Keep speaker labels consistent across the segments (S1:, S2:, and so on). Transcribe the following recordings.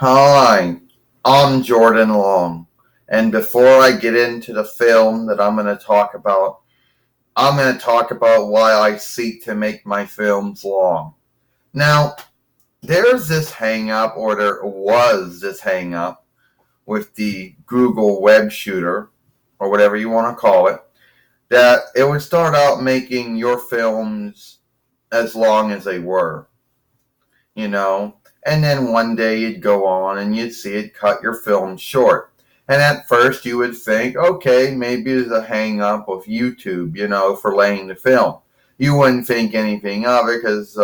S1: Hi, I'm Jordan Long, and before I get into the film that I'm going to talk about, I'm going to talk about why I seek to make my films long. Now, there's this hang up, or there was this hang up, with the Google web shooter, or whatever you want to call it, that it would start out making your films as long as they were, you know. And then one day you'd go on and you'd see it cut your film short. And at first you would think, okay, maybe it's a hang up of YouTube, for laying the film. You wouldn't think anything of it because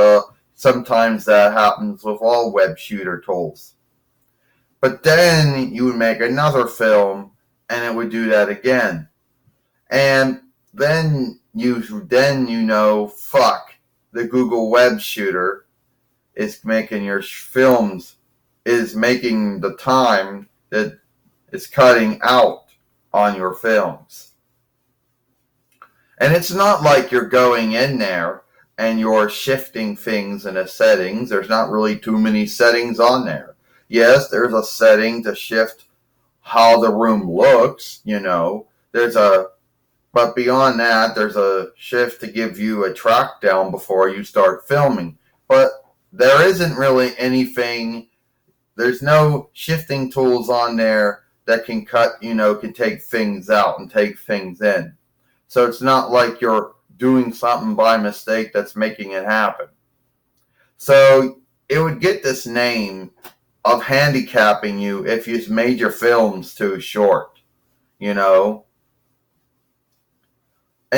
S1: sometimes that happens with all web shooter tools. But then you would make another film and it would do that again. And then fuck, the Google web shooter is making your films, is making the time that it's cutting out on your films. And it's not like you're going in there and you're shifting things in the settings. There's not really too many settings on there. Yes, there's a setting to shift how the room looks, but beyond that, there's a shift to give you a track down before you start filming. But there isn't really anything, there's no shifting tools on there that can can take things out and take things in. So it's not like you're doing something by mistake that's making it happen. So it would get this name of handicapping you if you made your films too short, And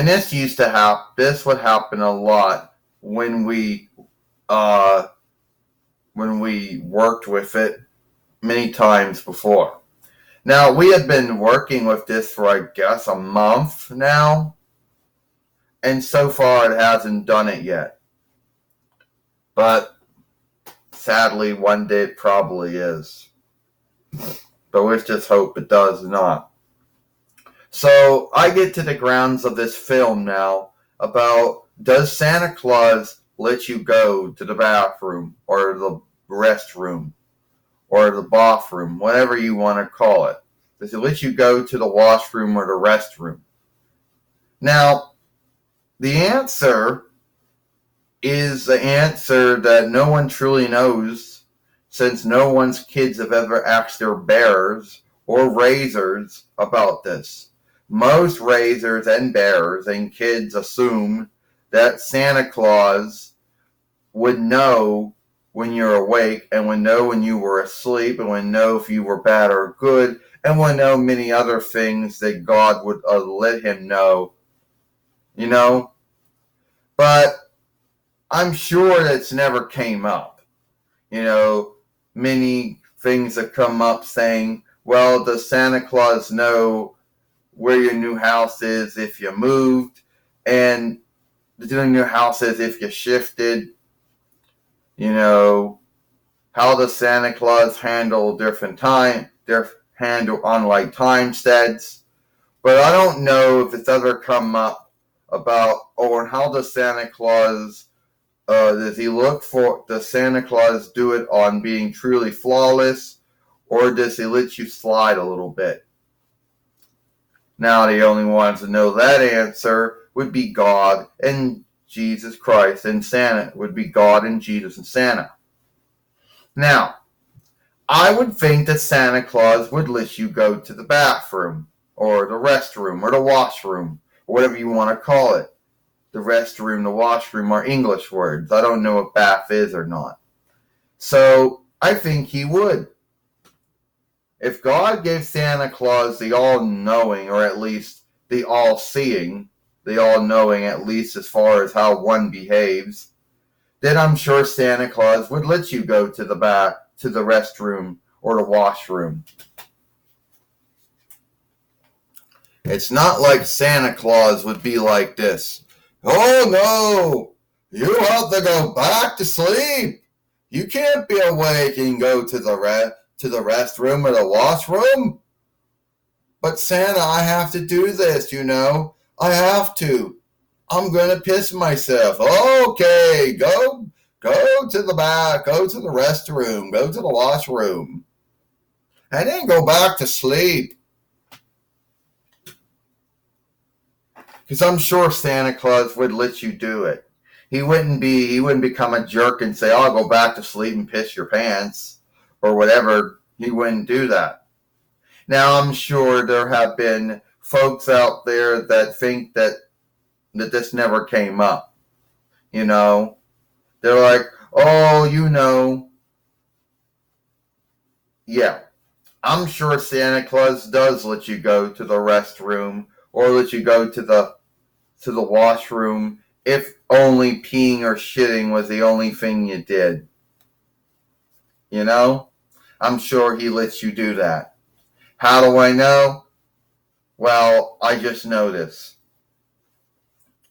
S1: this would happen a lot when we worked with it many times before. Now, we have been working with this for, I guess, a month now, and so far it hasn't done it yet. But sadly, one day it probably is. But let's just hope it does not. So I get to the grounds of this film now about, does Santa Claus let you go to the bathroom or the restroom or the bathroom, whatever you want to call it? Does he let you go to the washroom or the restroom? Now, the answer is the answer that no one truly knows, since no one's kids have ever asked their bearers or raisers about this. Most raisers and bearers and kids assume that Santa Claus would know when you're awake and would know when you were asleep and would know if you were bad or good and would know many other things that God would let him know, But I'm sure that's never came up. Many things have come up saying, well, does Santa Claus know where your new house is if you moved, and the new house is if you shifted? How does Santa Claus handle handle unlike time steads? But I don't know if it's ever come up about, how does Santa Claus, does Santa Claus do it on being truly flawless, or does he let you slide a little bit? Now, the only ones to know that answer would be God and Jesus Christ, and Santa would be God and Jesus and Santa. Now, I would think that Santa Claus would let you go to the bathroom, or the restroom, or the washroom, or whatever you want to call it. The restroom, the washroom are English words. I don't know what bath is or not. So, I think he would. If God gave Santa Claus the all-knowing, or at least the all-seeing, the all-knowing at least as far as how one behaves, then I'm sure Santa Claus would let you go to the restroom or the washroom. It's not like Santa Claus would be like this. Oh no, you have to go back to sleep. You can't be awake and go to the restroom or the washroom. But Santa, I have to do this, I have to. I'm going to piss myself. Okay, go to the back, go to the restroom, go to the washroom. and then go back to sleep. Because I'm sure Santa Claus would let you do it. He wouldn't become a jerk and say, "I'll go back to sleep and piss your pants," or whatever. He wouldn't do that. Now I'm sure there have been folks out there that think that this never came up. You know, they're like, "Oh, yeah." I'm sure Santa Claus does let you go to the restroom or let you go to the washroom if only peeing or shitting was the only thing you did. You know? I'm sure he lets you do that. How do I know? Well, I just know this.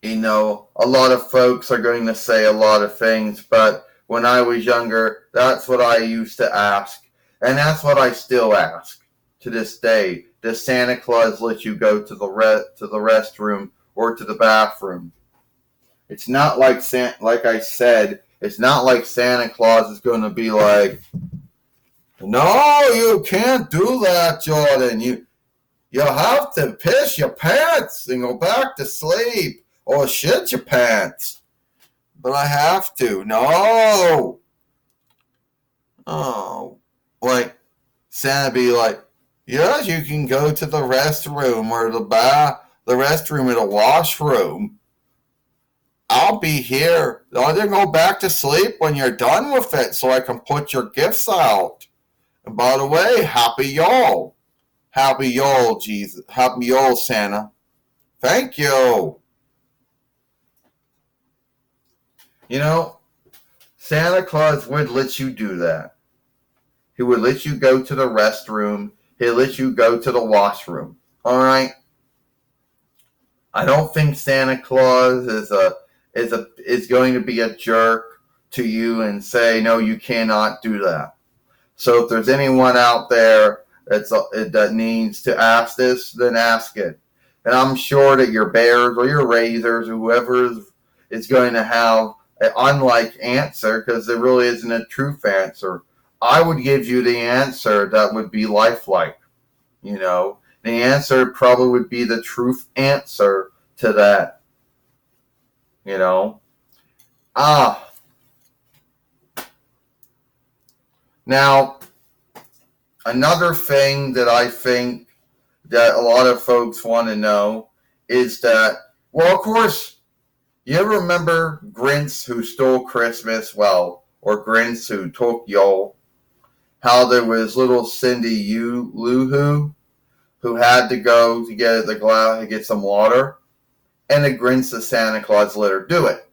S1: A lot of folks are going to say a lot of things, but when I was younger, that's what I used to ask. And that's what I still ask to this day. Does Santa Claus let you go to the restroom or to the bathroom? It's not like like I said, it's not like Santa Claus is going to be like, "No, you can't do that, Jordan. You have to piss your pants and go back to sleep or shit your pants." But I have to. No. Oh. Like, Santa be like, "Yes, you can go to the restroom or the restroom or the washroom. I'll be here. I'll then go back to sleep when you're done with it so I can put your gifts out. And by the way, happy Yule. Happy Yule, Jesus. Happy Yule, Santa. Thank you." You know, Santa Claus would let you do that. He would let you go to the restroom. He'd let you go to the washroom. All right? I don't think Santa Claus is going to be a jerk to you and say, "No, you cannot do that." So if there's anyone out there that needs to ask this, then ask it. And I'm sure that your bears or your razors or whoever is going to have an unlike answer because there really isn't a truth answer. I would give you the answer that would be lifelike. The answer probably would be the truth answer to that. You know. Now, another thing that I think that a lot of folks want to know is that, well, of course, you ever remember Grinch who stole Christmas? Well, or Grinch who took Yule? How there was little Cindy Lou who had to go to get the glass to get some water, and the Grinch the Santa Claus let her do it.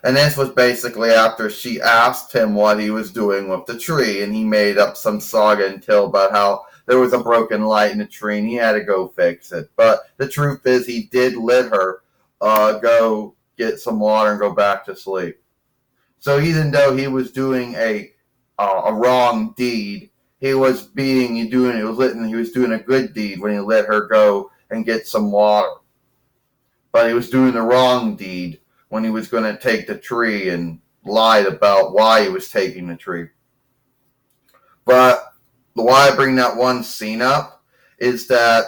S1: And this was basically after she asked him what he was doing with the tree, and he made up some saga and tale about how there was a broken light in the tree and he had to go fix it. But the truth is he did let her go get some water and go back to sleep. So even though he was doing a wrong deed, he was doing a good deed when he let her go and get some water. But he was doing the wrong deed when he was going to take the tree and lied about why he was taking the tree. But why I bring that one scene up is that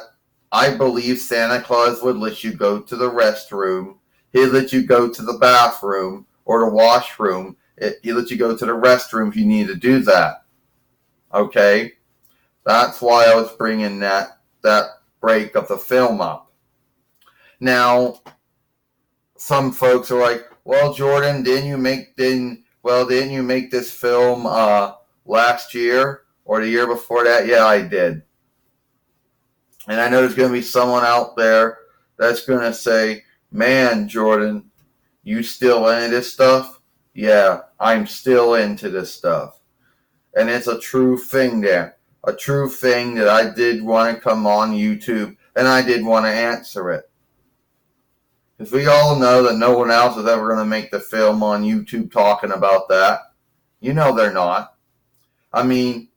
S1: I believe Santa Claus would let you go to the restroom. He'd let you go to the bathroom or the washroom. He'd let you go to the restroom if you need to do that. Okay? That's why I was bringing that break of the film up. Now, some folks are like, "Well, Jordan, didn't you make this film last year or the year before that?" Yeah, I did. And I know there's going to be someone out there that's going to say, "Man, Jordan, you still into this stuff?" Yeah, I'm still into this stuff. And it's a true thing there. A true thing that I did want to come on YouTube and I did want to answer it. Because we all know that no one else is ever going to make the film on YouTube talking about that. They're not. I mean,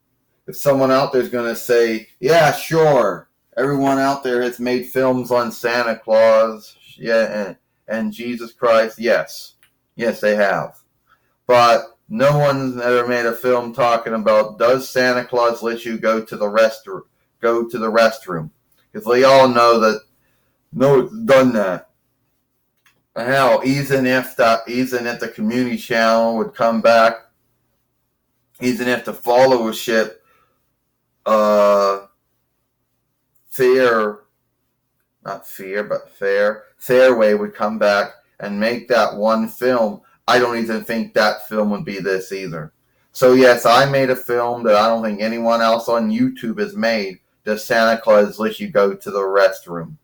S1: if someone out there is going to say, "Yeah, sure, everyone out there has made films on Santa Claus, yeah, and Jesus Christ," yes, they have. But No one's ever made a film talking about, does Santa Claus let you go to the restroom? Because we all know that no one's done that. Hell, even if the community channel would come back, even if the followership Fairway would come back and make that one film, I don't even think that film would be this either. So yes, I made a film that I don't think anyone else on YouTube has made. Does Santa Claus let you go to the restroom?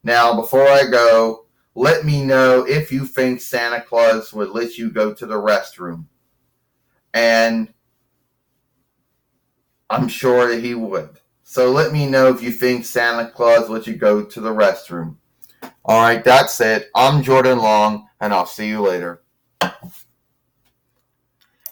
S1: Now, before I go, let me know if you think Santa Claus would let you go to the restroom. And I'm sure that he would. So let me know if you think Santa Claus let you go to the restroom. Alright, that's it. I'm Jordan Long, and I'll see you later.